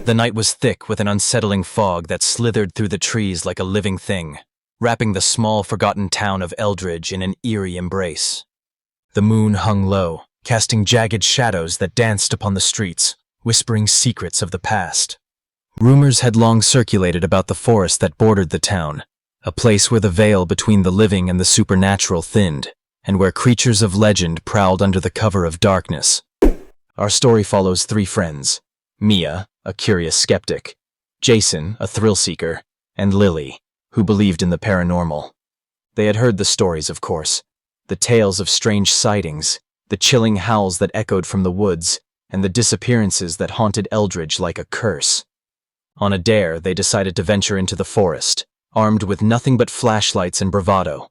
The night was thick with an unsettling fog that slithered through the trees like a living thing, wrapping the small, forgotten town of Eldridge in an eerie embrace. The moon hung low, casting jagged shadows that danced upon the streets, whispering secrets of the past. Rumors had long circulated about the forest that bordered the town, a place where the veil between the living and the supernatural thinned, and where creatures of legend prowled under the cover of darkness. Our story follows three friends: Mia, a curious skeptic; Jason, a thrill-seeker; and Lily, who believed in the paranormal. They had heard the stories, of course, the tales of strange sightings, the chilling howls that echoed from the woods, and the disappearances that haunted Eldridge like a curse. On a dare, they decided to venture into the forest, armed with nothing but flashlights and bravado.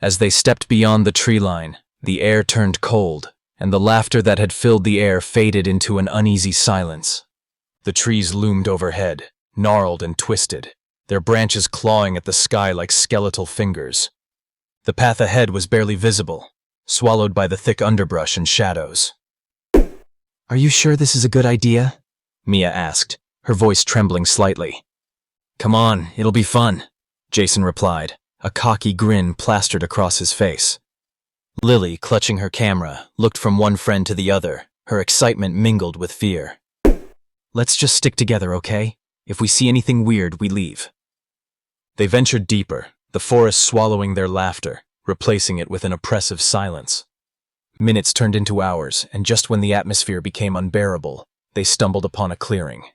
As they stepped beyond the tree line, the air turned cold, and the laughter that had filled the air faded into an uneasy silence. The trees loomed overhead, gnarled and twisted, their branches clawing at the sky like skeletal fingers. The path ahead was barely visible, swallowed by the thick underbrush and shadows. "Are you sure this is a good idea?" Mia asked, her voice trembling slightly. "Come on, it'll be fun," Jason replied, a cocky grin plastered across his face. Lily, clutching her camera, looked from one friend to the other, her excitement mingled with fear. "Let's just stick together, okay? If we see anything weird, we leave." They ventured deeper, the forest swallowing their laughter, replacing it with an oppressive silence. Minutes turned into hours, and just when the atmosphere became unbearable, they stumbled upon a clearing.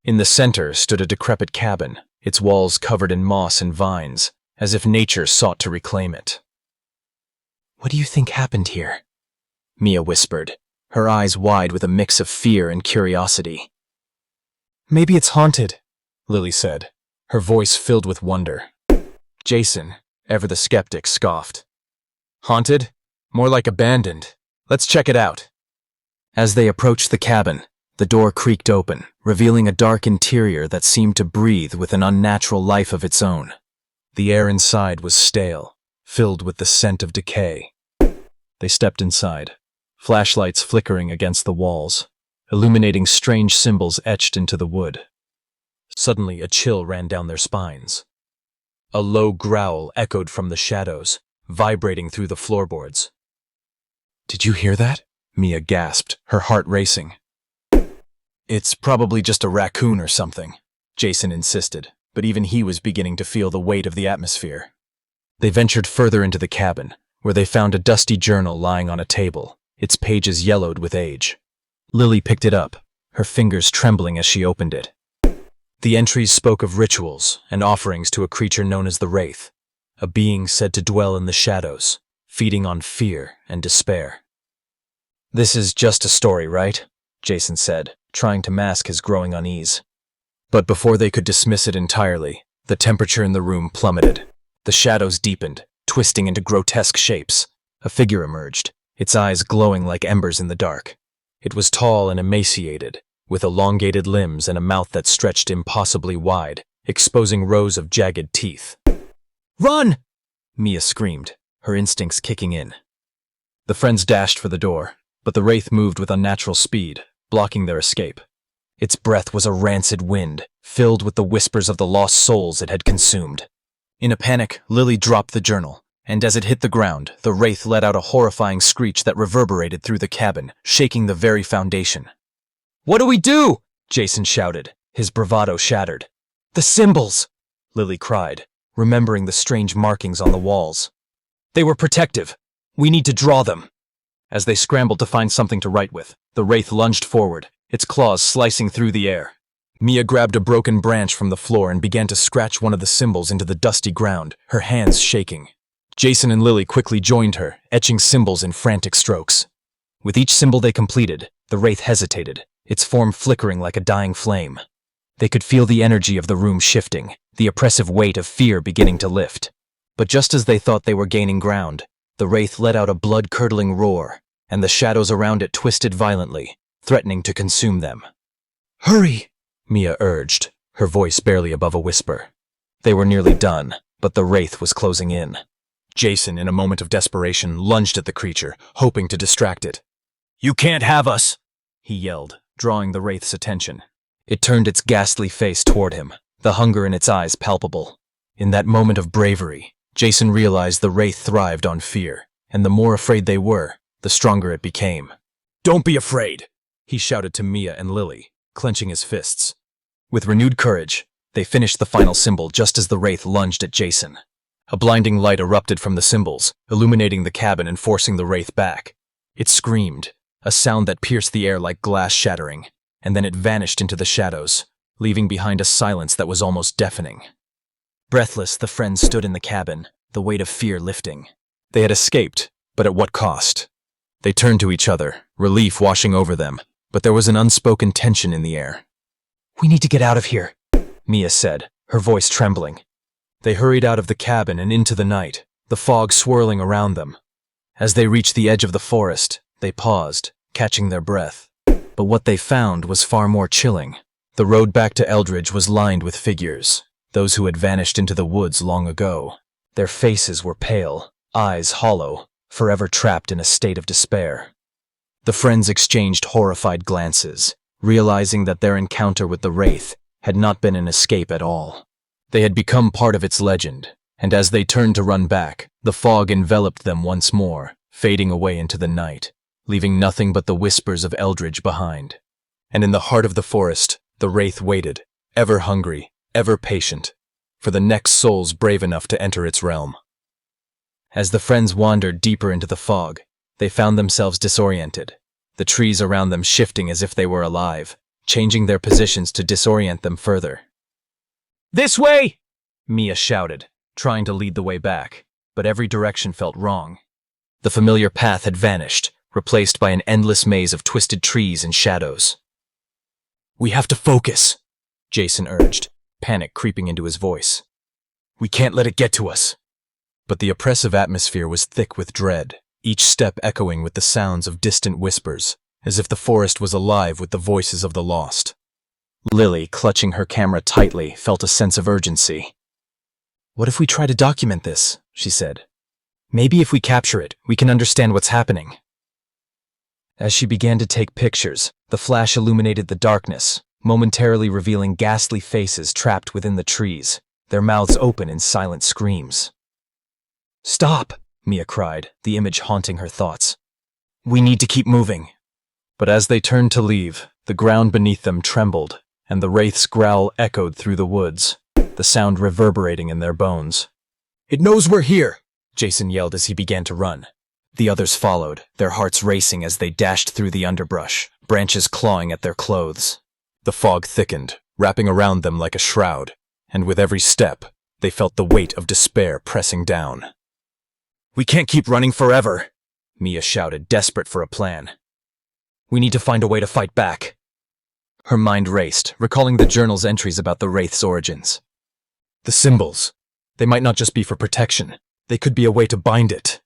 In the center stood a decrepit cabin, its walls covered in moss and vines, as if nature sought to reclaim it. "What do you think happened here?" Mia whispered, her eyes wide with a mix of fear and curiosity. "Maybe it's haunted," Lily said, her voice filled with wonder. Jason, ever the skeptic, scoffed. "Haunted? More like abandoned. Let's check it out." As they approached the cabin, the door creaked open, revealing a dark interior that seemed to breathe with an unnatural life of its own. The air inside was stale, filled with the scent of decay. They stepped inside, flashlights flickering against the walls, illuminating strange symbols etched into the wood. Suddenly, a chill ran down their spines. A low growl echoed from the shadows, vibrating through the floorboards. "Did you hear that?" Mia gasped, her heart racing. "It's probably just a raccoon or something," Jason insisted, but even he was beginning to feel the weight of the atmosphere. They ventured further into the cabin, where they found a dusty journal lying on a table, its pages yellowed with age. Lily picked it up, her fingers trembling as she opened it. The entries spoke of rituals and offerings to a creature known as the Wraith, a being said to dwell in the shadows, feeding on fear and despair. "This is just a story, right?" Jason said, trying to mask his growing unease. But before they could dismiss it entirely, the temperature in the room plummeted. The shadows deepened, twisting into grotesque shapes. A figure emerged, its eyes glowing like embers in the dark. It was tall and emaciated, with elongated limbs and a mouth that stretched impossibly wide, exposing rows of jagged teeth. "Run!" Mia screamed, her instincts kicking in. The friends dashed for the door, but the Wraith moved with unnatural speed, blocking their escape. Its breath was a rancid wind, filled with the whispers of the lost souls it had consumed. In a panic, Lily dropped the journal, and as it hit the ground, the Wraith let out a horrifying screech that reverberated through the cabin, shaking the very foundation. "What do we do?" Jason shouted, his bravado shattered. "The symbols!" Lily cried, remembering the strange markings on the walls. "They were protective. We need to draw them." As they scrambled to find something to write with, the Wraith lunged forward, its claws slicing through the air. Mia grabbed a broken branch from the floor and began to scratch one of the symbols into the dusty ground, her hands shaking. Jason and Lily quickly joined her, etching symbols in frantic strokes. With each symbol they completed, the Wraith hesitated, its form flickering like a dying flame. They could feel the energy of the room shifting, the oppressive weight of fear beginning to lift. But just as they thought they were gaining ground, the Wraith let out a blood-curdling roar, and the shadows around it twisted violently, threatening to consume them. "Hurry!" Mia urged, her voice barely above a whisper. They were nearly done, but the Wraith was closing in. Jason, in a moment of desperation, lunged at the creature, hoping to distract it. "You can't have us!" he yelled, drawing the Wraith's attention. It turned its ghastly face toward him, the hunger in its eyes palpable. In that moment of bravery, Jason realized the Wraith thrived on fear, and the more afraid they were, the stronger it became. "Don't be afraid," he shouted to Mia and Lily, clenching his fists. With renewed courage, they finished the final symbol just as the Wraith lunged at Jason. A blinding light erupted from the symbols, illuminating the cabin and forcing the Wraith back. It screamed, a sound that pierced the air like glass shattering, and then it vanished into the shadows, leaving behind a silence that was almost deafening. Breathless, the friends stood in the cabin, the weight of fear lifting. They had escaped, but at what cost? They turned to each other, relief washing over them, but there was an unspoken tension in the air. "We need to get out of here," Mia said, her voice trembling. They hurried out of the cabin and into the night, the fog swirling around them. As they reached the edge of the forest, they paused, catching their breath. But what they found was far more chilling. The road back to Eldridge was lined with figures, those who had vanished into the woods long ago. Their faces were pale, eyes hollow, forever trapped in a state of despair. The friends exchanged horrified glances, realizing that their encounter with the Wraith had not been an escape at all. They had become part of its legend, and as they turned to run back, the fog enveloped them once more, fading away into the night, leaving nothing but the whispers of Eldridge behind. And in the heart of the forest, the Wraith waited, ever hungry, ever patient, for the next souls brave enough to enter its realm. As the friends wandered deeper into the fog, they found themselves disoriented, the trees around them shifting as if they were alive, changing their positions to disorient them further. "This way!" Mia shouted, trying to lead the way back, but every direction felt wrong. The familiar path had vanished, replaced by an endless maze of twisted trees and shadows. "We have to focus," Jason urged, panic creeping into his voice. "We can't let it get to us." But the oppressive atmosphere was thick with dread, each step echoing with the sounds of distant whispers, as if the forest was alive with the voices of the lost. Lily, clutching her camera tightly, felt a sense of urgency. "What if we try to document this?" she said. "Maybe if we capture it, we can understand what's happening." As she began to take pictures, the flash illuminated the darkness, momentarily revealing ghastly faces trapped within the trees, their mouths open in silent screams. "Stop!" Mia cried, the image haunting her thoughts. "We need to keep moving." But as they turned to leave, the ground beneath them trembled, and the Wraith's growl echoed through the woods, the sound reverberating in their bones. "It knows we're here!" Jason yelled as he began to run. The others followed, their hearts racing as they dashed through the underbrush, branches clawing at their clothes. The fog thickened, wrapping around them like a shroud, and with every step, they felt the weight of despair pressing down. "We can't keep running forever," Mia shouted, desperate for a plan. "We need to find a way to fight back." Her mind raced, recalling the journal's entries about the Wraith's origins. The symbols. They might not just be for protection. They could be a way to bind it.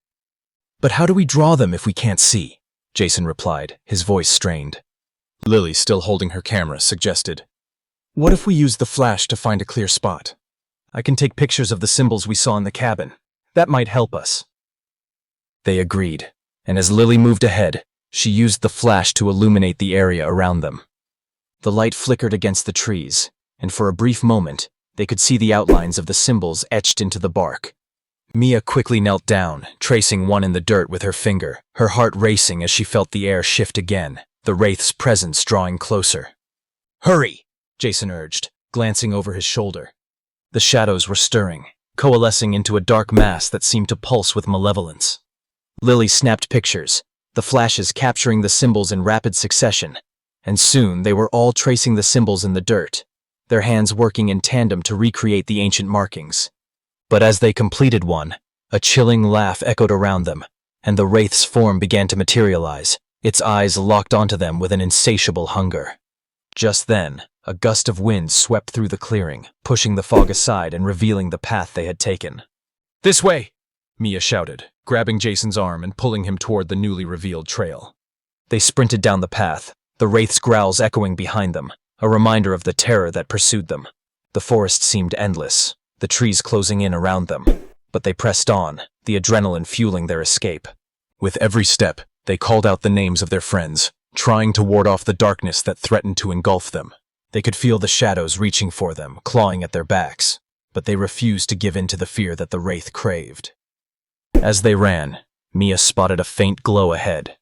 "But how do we draw them if we can't see?" Jason replied, his voice strained. Lily, still holding her camera, suggested, "What if we use the flash to find a clear spot? I can take pictures of the symbols we saw in the cabin. That might help us." They agreed, and as Lily moved ahead, she used the flash to illuminate the area around them. The light flickered against the trees, and for a brief moment, they could see the outlines of the symbols etched into the bark. Mia quickly knelt down, tracing one in the dirt with her finger, her heart racing as she felt the air shift again, the Wraith's presence drawing closer. "Hurry!" Jason urged, glancing over his shoulder. The shadows were stirring, coalescing into a dark mass that seemed to pulse with malevolence. Lily snapped pictures, the flashes capturing the symbols in rapid succession, and soon they were all tracing the symbols in the dirt, their hands working in tandem to recreate the ancient markings. But as they completed one, a chilling laugh echoed around them, and the Wraith's form began to materialize, its eyes locked onto them with an insatiable hunger. Just then, a gust of wind swept through the clearing, pushing the fog aside and revealing the path they had taken. "This way!" Mia shouted, grabbing Jason's arm and pulling him toward the newly revealed trail. They sprinted down the path, the Wraith's growls echoing behind them, a reminder of the terror that pursued them. The forest seemed endless, the trees closing in around them, but they pressed on, the adrenaline fueling their escape. With every step, they called out the names of their friends, trying to ward off the darkness that threatened to engulf them. They could feel the shadows reaching for them, clawing at their backs, but they refused to give in to the fear that the Wraith craved. As they ran, Mia spotted a faint glow ahead.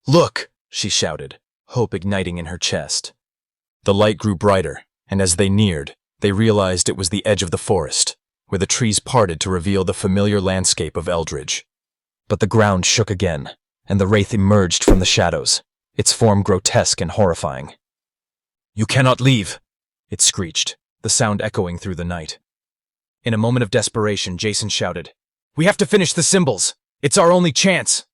"Look!" she shouted, hope igniting in her chest. The light grew brighter, and as they neared, they realized it was the edge of the forest, where the trees parted to reveal the familiar landscape of Eldridge. But the ground shook again, and the Wraith emerged from the shadows, its form grotesque and horrifying. "You cannot leave!" it screeched, the sound echoing through the night. In a moment of desperation, Jason shouted, "We have to finish the symbols! It's our only chance!"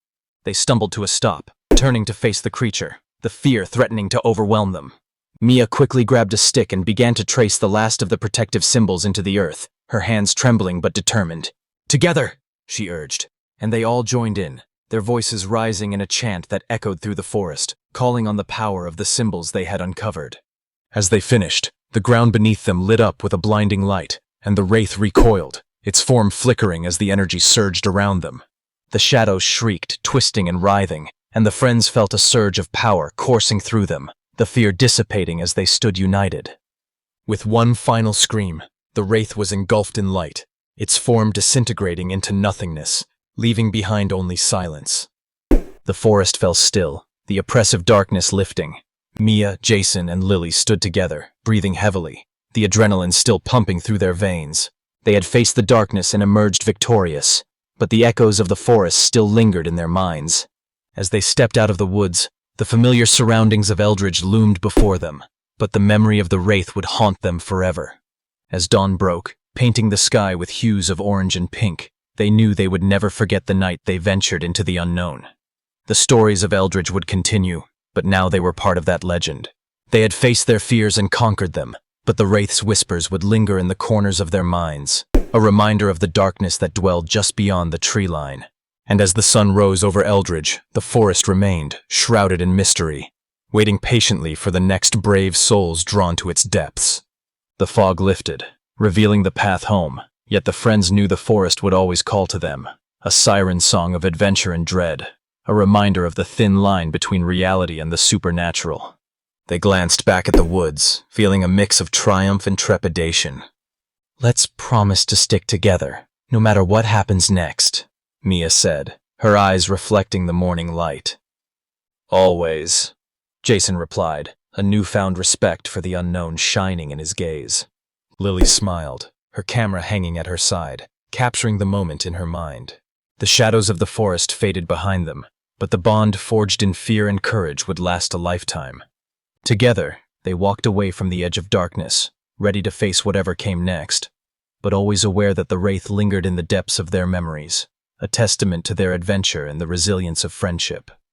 They stumbled to a stop, turning to face the creature, the fear threatening to overwhelm them. Mia quickly grabbed a stick and began to trace the last of the protective symbols into the earth, her hands trembling but determined. "Together!" she urged, and they all joined in, their voices rising in a chant that echoed through the forest, calling on the power of the symbols they had uncovered. As they finished, the ground beneath them lit up with a blinding light, and the Wraith recoiled, its form flickering as the energy surged around them. The shadows shrieked, twisting and writhing, and the friends felt a surge of power coursing through them, the fear dissipating as they stood united. With one final scream, the Wraith was engulfed in light, its form disintegrating into nothingness, leaving behind only silence. The forest fell still, the oppressive darkness lifting. Mia, Jason, and Lily stood together, breathing heavily, the adrenaline still pumping through their veins. They had faced the darkness and emerged victorious, but the echoes of the forest still lingered in their minds. As they stepped out of the woods, the familiar surroundings of Eldridge loomed before them, but the memory of the Wraith would haunt them forever. As dawn broke, painting the sky with hues of orange and pink, they knew they would never forget the night they ventured into the unknown. The stories of Eldridge would continue, but now they were part of that legend. They had faced their fears and conquered them, but the Wraith's whispers would linger in the corners of their minds, a reminder of the darkness that dwelled just beyond the tree line. And as the sun rose over Eldridge, the forest remained, shrouded in mystery, waiting patiently for the next brave souls drawn to its depths. The fog lifted, revealing the path home, yet the friends knew the forest would always call to them, a siren song of adventure and dread, a reminder of the thin line between reality and the supernatural. They glanced back at the woods, feeling a mix of triumph and trepidation. "Let's promise to stick together, no matter what happens next," Mia said, her eyes reflecting the morning light. "Always," Jason replied, a newfound respect for the unknown shining in his gaze. Lily smiled, her camera hanging at her side, capturing the moment in her mind. The shadows of the forest faded behind them, but the bond forged in fear and courage would last a lifetime. Together, they walked away from the edge of darkness, ready to face whatever came next, but always aware that the Wraith lingered in the depths of their memories, a testament to their adventure and the resilience of friendship.